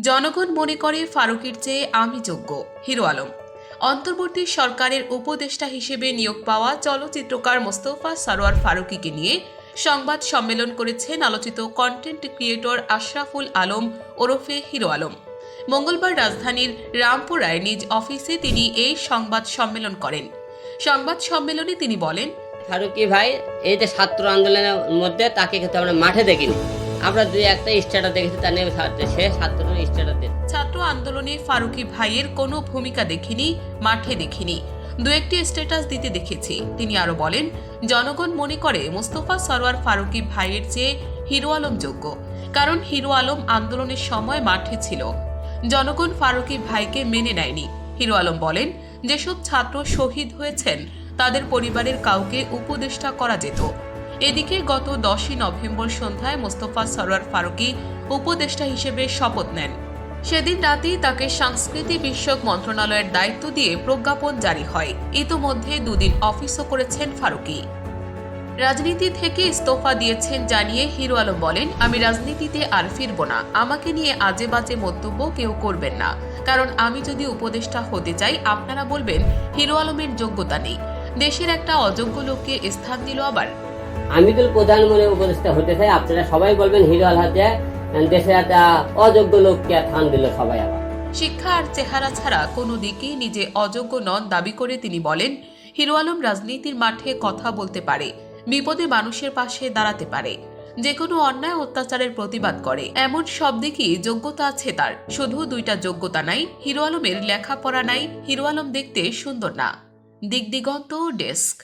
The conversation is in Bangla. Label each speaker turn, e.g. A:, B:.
A: জনগণ মনে করে ফারুকীর চেয়ে আমি যোগ্য। হিরো আলম। অন্তর্বর্তী সরকারের উপদেষ্টা হিসেবে নিয়োগ পাওয়া চলচ্চিত্রকার মোস্তফা সরোয়ার ফারুকীকে নিয়ে সংবাদ সম্মেলন করেছেন আলোচিত কন্টেন্ট ক্রিয়েটর আশরাফুল আলম ওরফে হিরো আলম। মঙ্গলবার রাজধানীর রামপুরায় নিজ অফিসে তিনি এই সংবাদ সম্মেলন করেন। সংবাদ সম্মেলনে তিনি বলেন,
B: ফারুকী ভাই এই যে ছাত্র আন্দোলনের মধ্যে তাকে কিন্তু আমরা মাঠে দেখিনি, আমরা দুই একটা স্ট্যাটাস দেখেছি, তা নিয়ে সে ছাত্র স্ট্যাটাস দিচ্ছে।
A: ছাত্র আন্দোলনে ফারুকী ভাইয়ের কোনো ভূমিকা দেখিনি, মাঠে দেখিনি, দু একটি স্ট্যাটাস দিতে দেখেছি। তিনি আরো বলেন, জনগণ মনে করে মোস্তফা সরোয়ার ফারুকী ভাইয়ের চেয়ে হিরো আলম যোগ্য, কারণ হিরো আলম আন্দোলনের সময় মাঠে ছিল। জনগণ ফারুকী ভাইকে মেনে নেয়নি। হিরো আলম বলেন, যেসব ছাত্র শহীদ হয়েছেন তাদের পরিবারের কাউকে উপদেষ্টা করা যেত। এদিকে গত 10ই নভেম্বর সন্ধ্যায় মোস্তফা সরোয়ার ফারুকী উপদেষ্টা হিসেবে শপথ নেন। সেদিন রাতেই তাকে সংস্কৃতি বিষয়ক মন্ত্রণালয়ের দায়িত্ব দিয়ে প্রজ্ঞাপন জারি হয়। ইতোমধ্যে দুদিন অফিসও করেছেন ফারুকী। রাজনীতি থেকে ইস্তফা দিয়েছেন জানিয়ে হিরো আলম বলেন, আমি রাজনীতিতে আর ফিরব না। আমাকে নিয়ে আজে বাজে মন্তব্য কেউ করবেন না, কারণ আমি যদি উপদেষ্টা হতে চাই আপনারা বলবেন হিরো আলমের যোগ্যতা নেই। দেশের একটা অযোগ্য লোককে স্থান দিল আবার।
B: আমি তো প্রধানমন্ত্রী উপদেষ্টা হতে চাই, আপনারা সবাই বলবেন হিরো আলহাতে দেশের একটা অযোগ্য লোককে স্থান দিল সবাই। আবার
A: শিক্ষা আর চেহারা ছাড়া কোনো দিকেই নিজে অযোগ্য নন দাবি করে তিনি বলেন, হিরো আলম রাজনীতির মাঠে কথা বলতে পারে, বিপদে মানুষের পাশে দাঁড়াতে পারে, যে কোনো অন্যায় অত্যাচারের প্রতিবাদ করে, এমন সব দিকই যোগ্যতা আছে তার। শুধু দুইটা যোগ্যতা নাই, হিরো আলমের লেখাপড়া নাই, হিরো আলম দেখতে সুন্দর না। দিগদিগন্ত ডেস্ক।